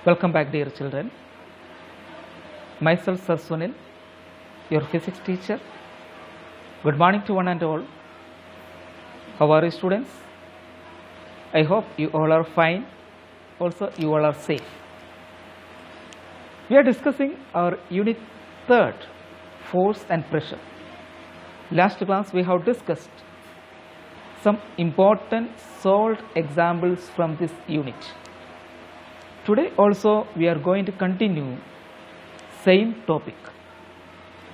Welcome back, dear children. Myself, Sir Sunil, your physics teacher. Good morning to one and all. How are you, students? I hope you all are fine. Also, you all are safe. We are discussing our unit 3rd, force and pressure. Last class we have discussed some important solved examples from this unit. Today also we are going to continue same topic.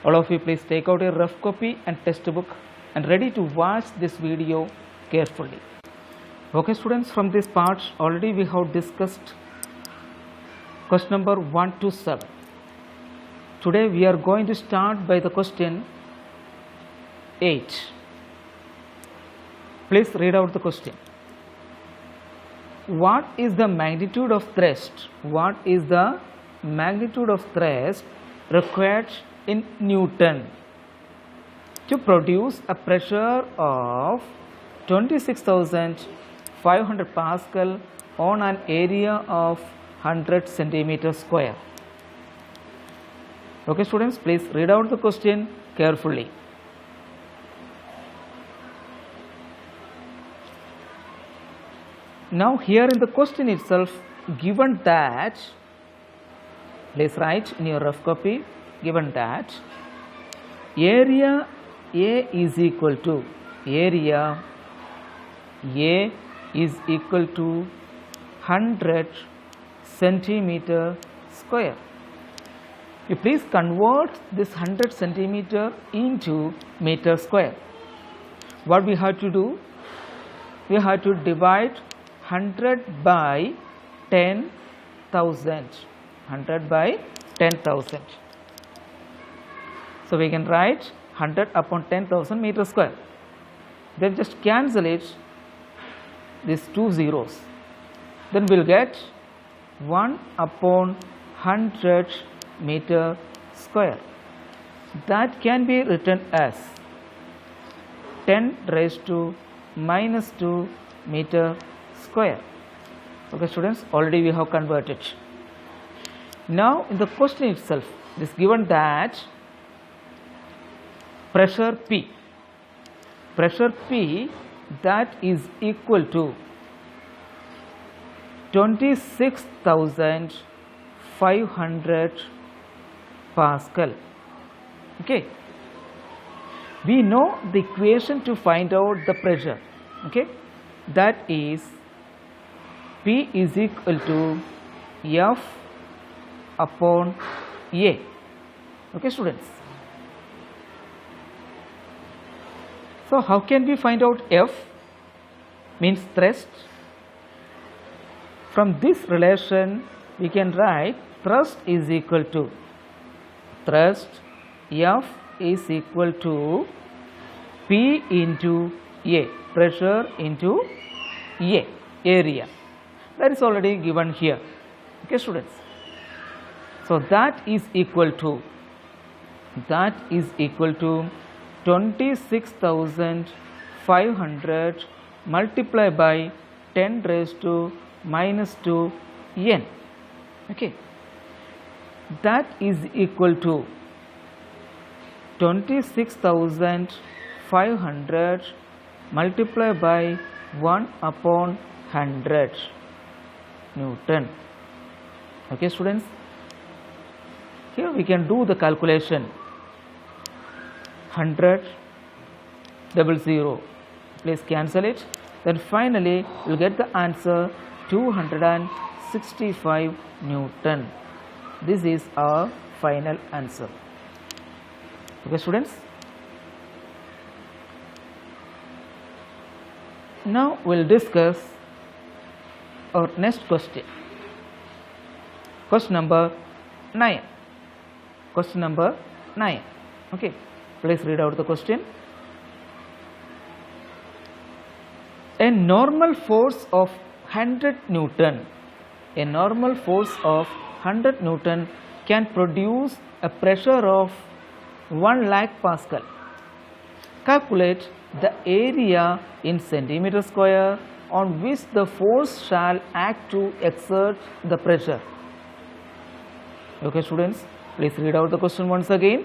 All of you please take out a rough copy and textbook and ready to watch this video carefully. Okay students, from this part already we have discussed question number 1 to 7. Today we are going to start by the question 8. Please read out the question. What is the magnitude of thrust? What is the magnitude of thrust required in Newton to produce a pressure of 26,500 Pascal on an area of 100 centimeter square? Okay students, please read out the question carefully. Now here in the question itself, given that, please write in your rough copy, given that area A is equal to 100 centimeter square. You please convert this 100 centimeter into meter square. What we have to do? We have to divide 100 by 10,000. 100 by 10,000. So we can write 100 upon 10,000 meter square. Then just cancel it, these two zeros. Then we will get 1 upon 100 meter square. That can be written as 10 raised to minus 2 meter square. Okay students, already we have converted. Now in the question itself, it is given that pressure P that is equal to 26,500 Pascal. Okay, we know the equation to find out the pressure. Okay, that is P is equal to F upon A. Okay students, so how can we find out F? Means thrust. From this relation we can write thrust is equal to F is equal to P into A, pressure into A, area. That is already given here. Okay students, so that is equal to 26,500 multiplied by 10 raised to minus 2 n. Okay, that is equal to 26,500 multiplied by 1 upon 100 Newton. Okay students, here we can do the calculation. 100 00, please cancel it. Then finally we will get the answer 265 Newton. This is our final answer. Okay students, now we will discuss our next question. Question number 9. Question number 9. Okay, please read out the question. A normal force of 100 Newton. A normal force of 100 Newton can produce a pressure of 1 lakh Pascal. Calculate the area in centimeter square on which the force shall act to exert the pressure. Okay students, please read out the question once again.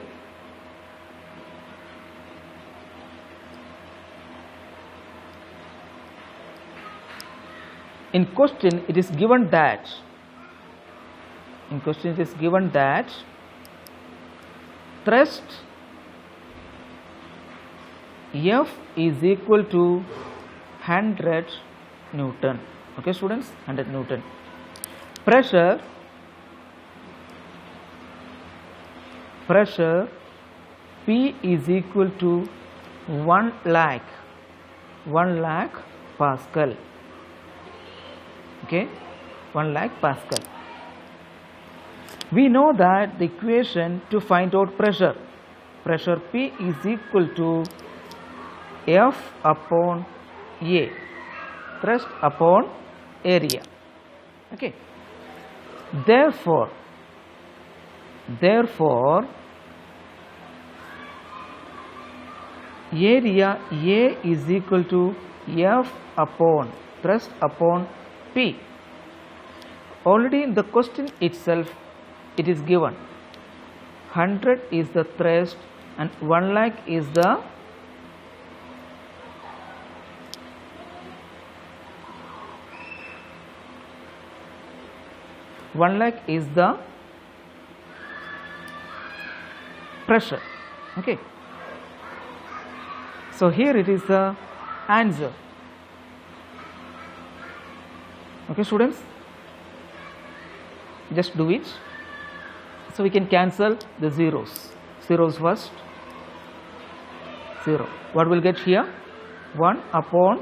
In question it is given that thrust F is equal to 100 Newton. Okay students, 100 Newton. Pressure P is equal to 1 lakh Pascal. Okay, 1 lakh Pascal. We know that the equation to find out pressure P is equal to F upon A, thrust upon area. Okay, therefore area A is equal to F upon thrust upon P. Already in the question itself it is given 100 is the thrust and 1 lakh is the pressure. Okay, so here it is the answer. Okay students, just do it. So we can cancel the zeros first. 0. What will get here? 1 upon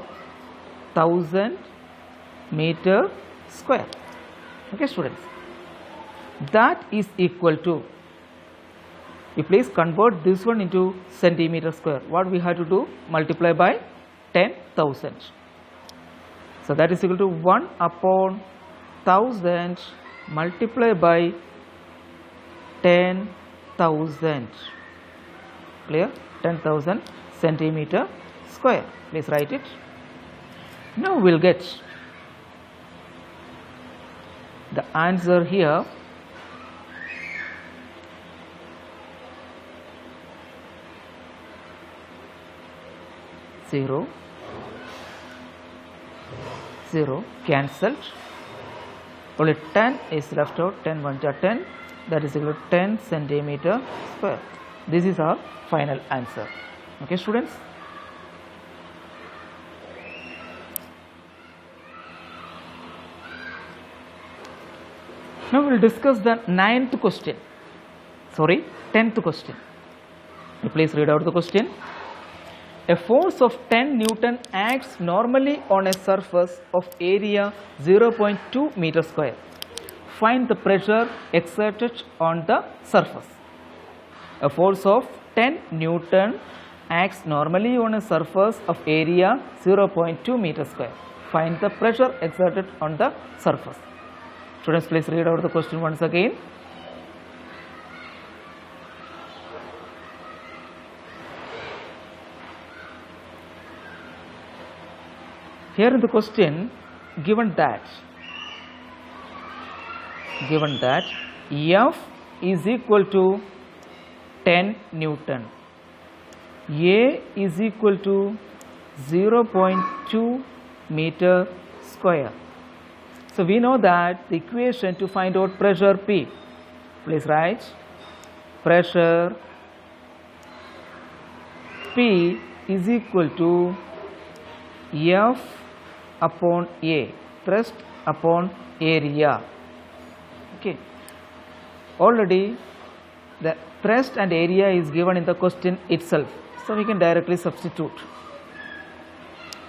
1000 meter square. Okay students, that is equal to, you please convert this one into centimeter square. What we have to do? Multiply by 10,000. So that is equal to 1 upon 1000 multiply by 10,000. Clear? 10,000 centimeter square. Please write it. Now we will get the answer here. Zero cancelled, only 10 is left out. 10 1 are 10, that is equal to 10 centimeter square. This is our final answer. Okay students, now we will discuss the 10th question. Please read out the question. A force of 10 Newton acts normally on a surface of area 0.2 meter square. Find the pressure exerted on the surface. A force of 10 Newton acts normally on a surface of area 0.2 meter square. Find the pressure exerted on the surface. Students, please read out the question once again. Here in the question given that F is equal to 10 Newton, A is equal to 0.2 meter square. So we know that the equation to find out pressure P, please write pressure P is equal to F upon A, thrust upon area. Okay, already the thrust and area is given in the question itself, so we can directly substitute.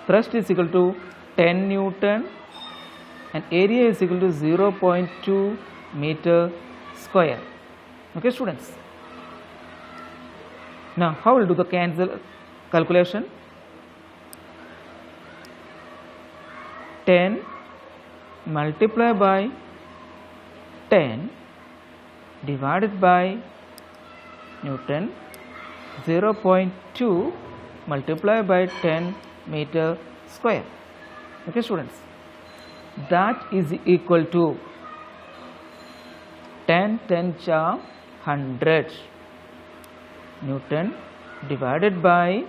Thrust is equal to 10 Newton and area is equal to 0.2 meter square. Okay students, now how will do the calculation? 10 multiplied by 10 divided by Newton, 0.2 multiplied by 10 meter square. Okay students, that is equal to 10 10 cha 100 Newton divided by,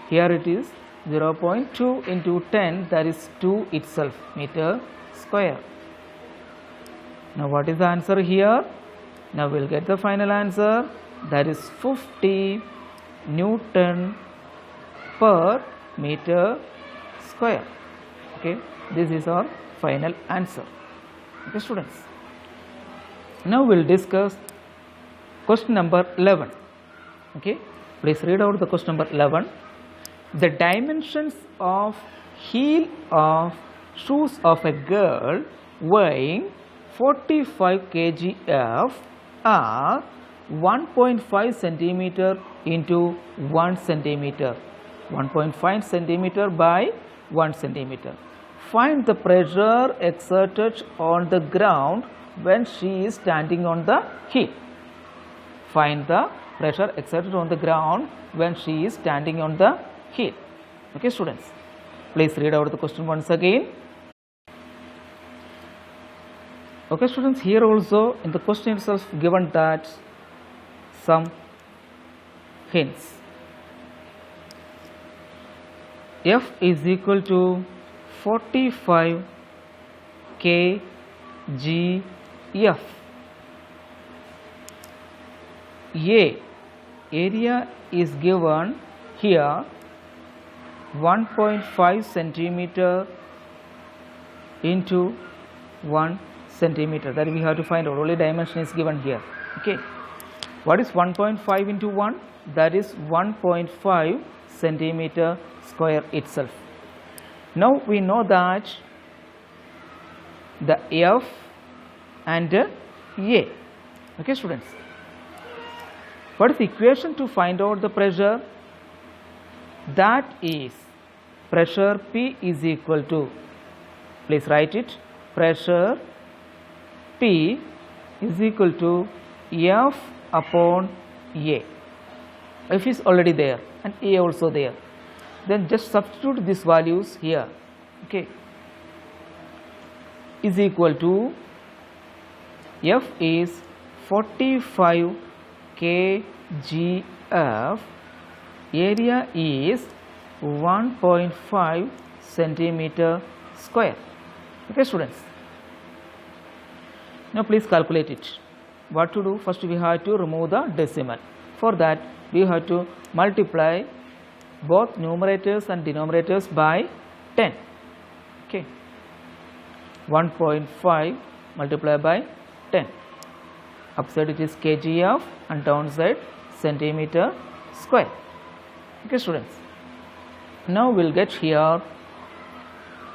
here it is 0.2 into 10, that is 2 itself, meter square. Now what is the answer here? Now we will get the final answer, that is 50 Newton per meter square. Okay, this is our final answer. Okay students, now we will discuss question number 11. Okay, please read out the question number 11. The dimensions of heel of shoes of a girl weighing 45 kgf are 1.5 centimeter into 1 centimeter, 1.5 centimeter by 1 centimeter. Find the pressure exerted on the ground when she is standing on the heel. Find the pressure exerted on the ground when she is standing on the heel. Okay students, please read out the question once again. Okay students, here also in the question itself given that some hints. F is equal to 45 kgf. Area is given here 1.5 centimeter into 1 centimeter, that we have to find out. Only dimension is given here. Okay, what is 1.5 into 1? That is 1.5 centimeter square itself. Now we know that the F and A. Okay students, what is the equation to find out the pressure? That is pressure P is equal to, please write it, pressure P is equal to F upon A. F is already there and A also there. Then just substitute these values here. Okay, is equal to, F is 45 kgf, area is 1.5 centimeter square. Okay students, now please calculate it. What to do? First we have to remove the decimal. For that we have to multiply both numerators and denominators by 10. Okay, 1.5 multiplied by 10. Upside it is kgf and downside centimeter square. Okay students, now we will get here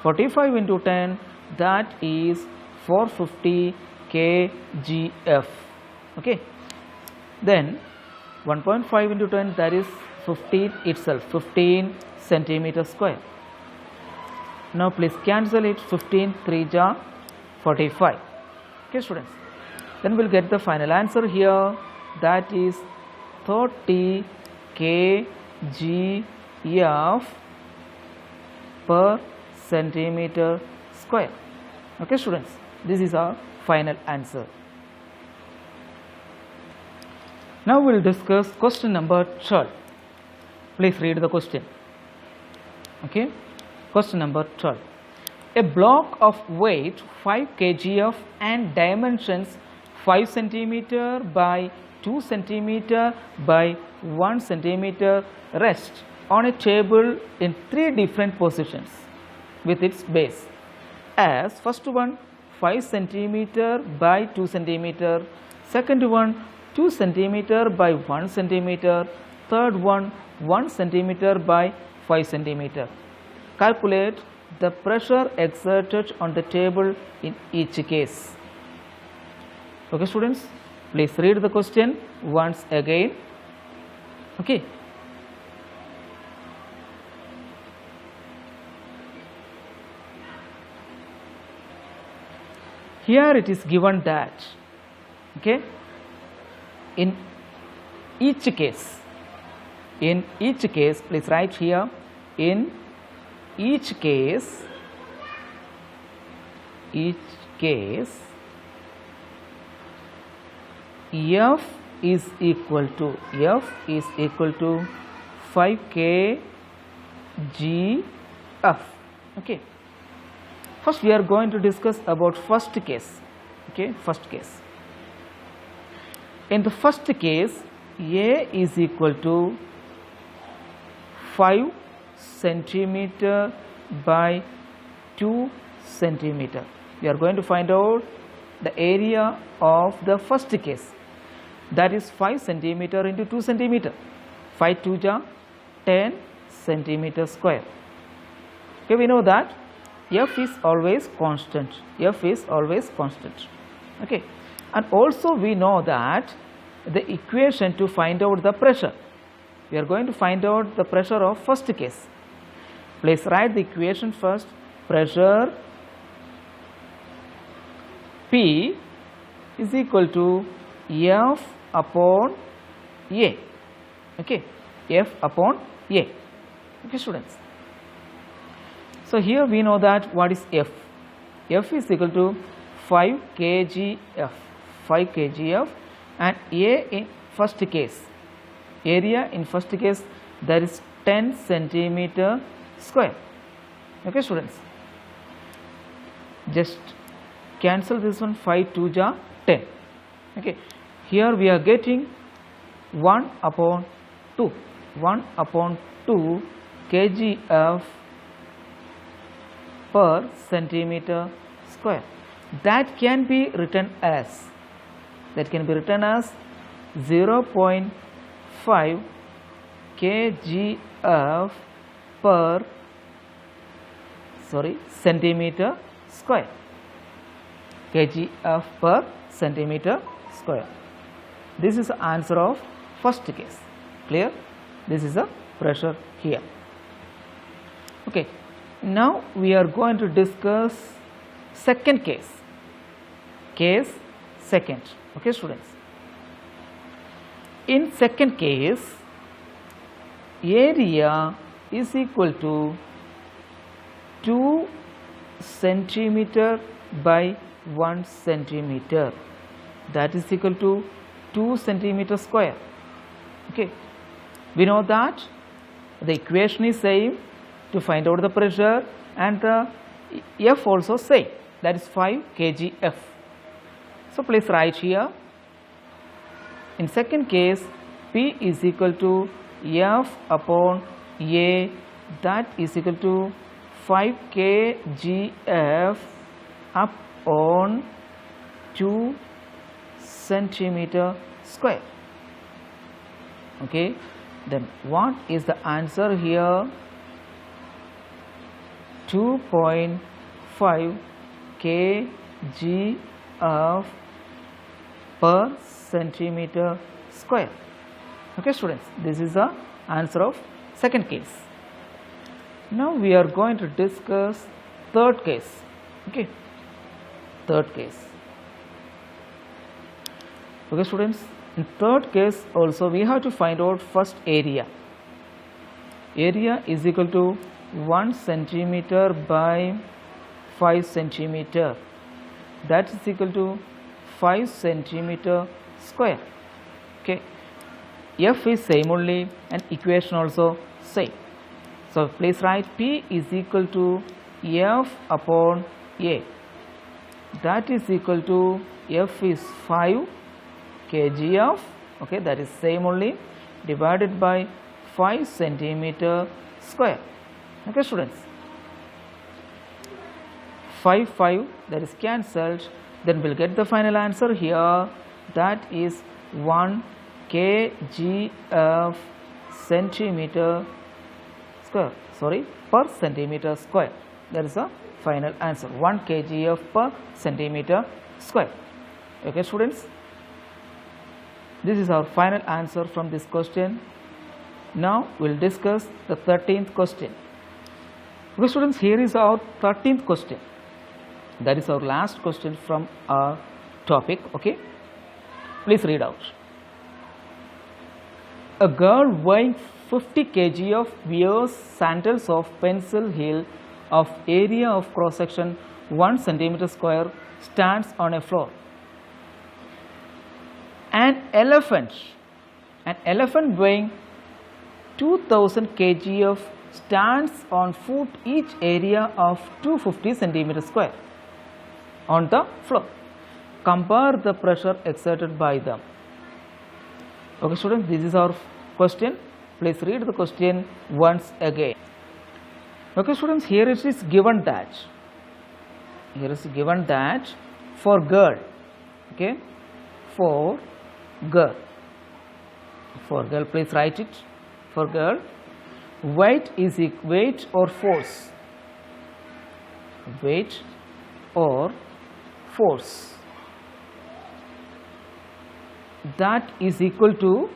45 into 10, that is 450 kgf. Okay, then 1.5 into 10, that is 15 itself, 15 centimeter square. Now please cancel it, 15 3 ja 45. Okay students, then we will get the final answer here, that is 30 kgf per centimeter square. Okay students, this is our final answer. Now we will discuss question number 12. Please read the question. Okay, question number 12. A block of weight 5 kgf and dimensions 5 centimeter by 2 centimeter by 1 centimeter rests on a table in 3 different positions with its base as first one 5 centimeter by 2 centimeter, second one 2 centimeter by 1 centimeter, third one 1 centimeter by 5 centimeter. Calculate the pressure exerted on the table in each case. Okay students, please read the question once again. Okay, here it is given that, okay, in each case, please write here, in each case F is equal to 5 kgf. Okay. First we are going to discuss about first case. Okay, first case. In the first case, A is equal to 5 centimeter by 2 centimeter. We are going to find out the area of the first case, that is 5 centimeter into 2 centimeter. 5 2 ja 10 centimeter square. Okay, we know that F is always constant. F is always constant. Okay, and also we know that the equation to find out the pressure, we are going to find out the pressure of first case. Please write the equation first. Pressure P is equal to F upon A. Okay, F upon A. Okay, students. So here we know that what is F. F is equal to 5 kgf. 5 kgf, and A in first case, area in first case, that is 10 centimeter square. Okay, students. Just cancel this one. 5 2 ja 10. Okay, here we are getting 1 upon 2 kgf per centimeter square. That can be written as 0.5 kgf per centimeter square. Kgf per centimeter square. This is the answer of first case. Clear? This is the pressure here. Okay, now we are going to discuss second case. Case second. Okay, students. In second case, area is equal to 2 centimeter by 1 centimeter. That is equal to 2 centimeter square. Okay, we know that the equation is same to find out the pressure, and the F also same, that is 5 kgf. So please write here. In second case, P is equal to F upon A, that is equal to 5 kgf upon 2 centimeter square. Okay, then what is the answer here? 2.5 kgf per centimeter square. Okay, students, this is the answer of second case. Now we are going to discuss third case. Okay, third case. Okay, students, in third case also we have to find out first area. Area is equal to 1 centimeter by 5 centimeter, that is equal to 5 centimeter square. Okay, F is same only and equation also same. So please write P is equal to F upon A, that is equal to F is 5 kgf. Okay, that is same only, divided by 5 centimeter square. Okay, students, 5 that is cancelled, then we will get the final answer here, that is 1 kgf centimeter square, per centimeter square. That is the final answer, 1 kgf per centimeter square. Okay, students, this is our final answer from this question. Now we will discuss the 13th question. Okay, students, here is our 13th question. That is our last question from our topic. Okay, please read out. A girl weighing 50 kg wears sandals of pencil heel of area of cross section 1 centimeter square, stands on a floor. An elephant weighing 2000 kg stands on foot each area of 250 centimeters square on the floor. Compare the pressure exerted by them. Okay students, this is our question. Please read the question once again. Okay students, here it is given that for girl, okay, for girl, please write it. For girl, weight or force, that is equal to,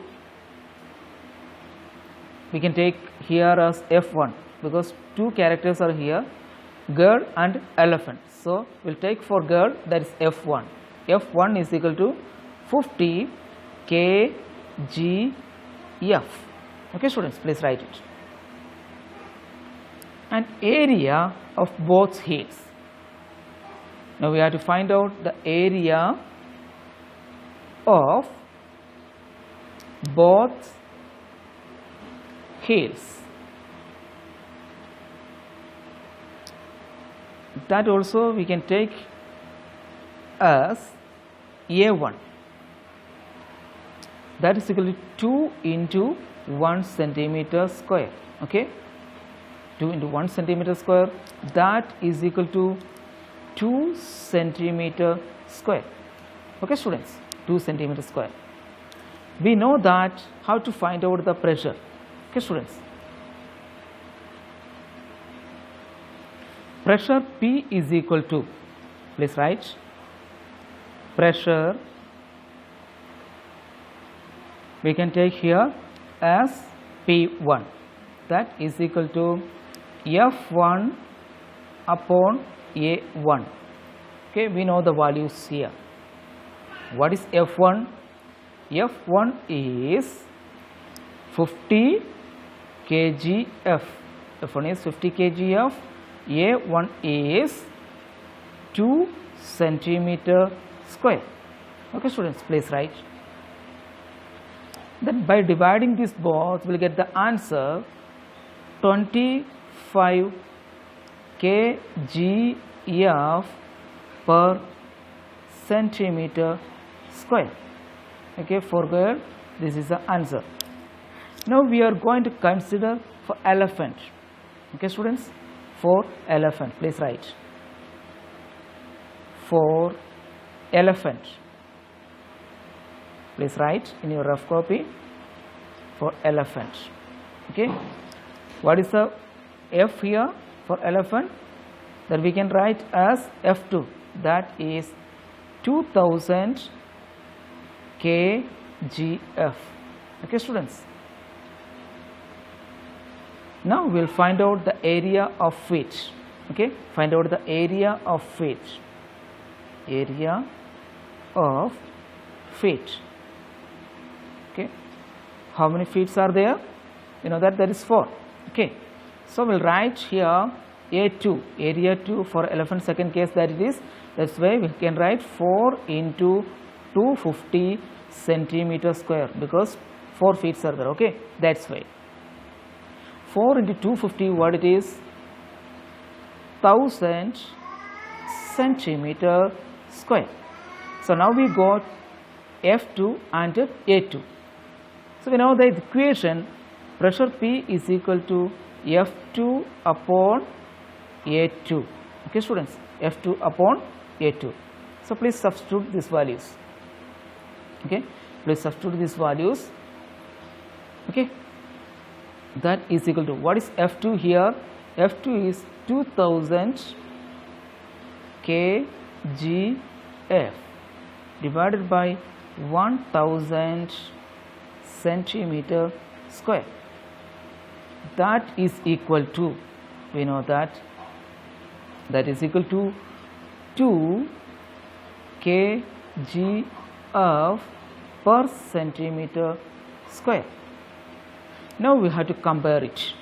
we can take here as F1 because two characters are here, girl and elephant. So we will take for girl, that is F1. F1 is equal to 50 kgf. Okay students, please write it. And area of both heels. Now we have to find out the area of both heels. That also we can take as A1. That is equal to 2 into 1 centimeter square. Okay, 2 into 1 centimeter square, that is equal to 2 centimeter square. Okay students, 2 centimeter square. We know that how to find out the pressure. Okay students, pressure P is equal to, please write, pressure we can take here as P1, that is equal to F1 upon A1. Okay, we know the values here. What is F1? F1 is 50 kgf. F1 is 50 kgf. A1 is 2 centimeter square. Okay students, please write. Then by dividing these both, we will get the answer 25 kgf per centimeter square. Okay, for girl, this is the answer. Now we are going to consider for elephant. Okay students, for elephant, please write. For elephant, please write in your rough copy. For elephant, okay, what is the F here for elephant? That we can write as F2, that is 2000 kgf. Okay students, now we will find out the area of feet. Okay, find out the area of feet. Area of feet. Okay, how many feet are there? You know that there is 4. Okay, so we will write here A2, area 2 for elephant second case, that it is, that's why we can write 4 into 250 centimeter square because 4 feet are there. Okay, that's why 4 into 250, what it is, 1000 centimeter square. So now we got F2 and A2. So we know the equation, pressure P is equal to F2 upon A2. Okay students, F2 upon A2. So please substitute these values. Okay, please substitute these values. Okay, that is equal to, what is F2 here? F2 is 2000 kgf divided by 1000 centimeter square. That is equal to, we know that is equal to 2 kgf per centimeter square. Now we have to compare it.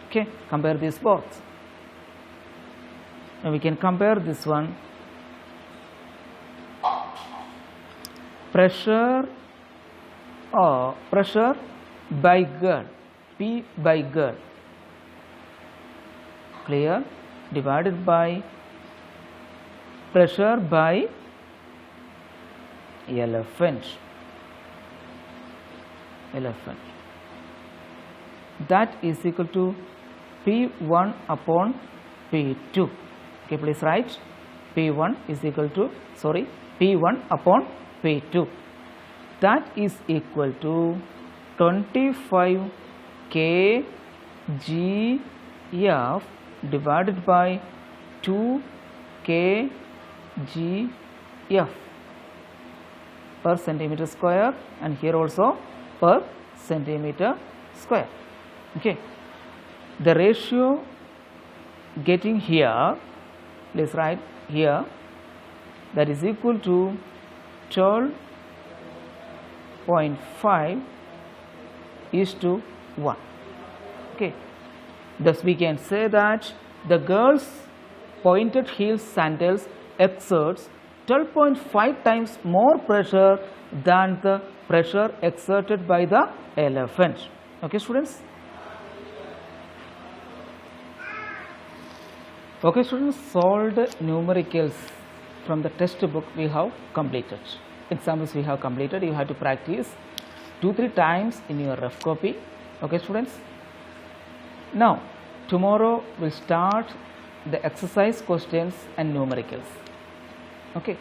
Okay, compare these both. Now we can compare this one. Pressure pressure by girl, P by girl, clear, divided by pressure by elephant, that is equal to P1 upon P2. Okay, please write P1 is equal to, P1 upon P2, that is equal to 25 kgf divided by 2 kgf per centimeter square, and here also per centimeter square. Okay, the ratio getting here, let's write here, that is equal to 12.5 is to 1. Okay, thus we can say that the girl's pointed heel sandals exerts 12.5 times more pressure than the pressure exerted by the elephant. Okay, students? Okay, students, solved numericals from the textbook we have completed. Examples we have completed. You have to practice 2-3 times in your rough copy. Okay, students? Now, tomorrow we'll start the exercise questions and numericals. Okay,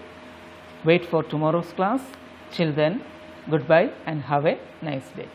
wait for tomorrow's class. Till then, goodbye and have a nice day.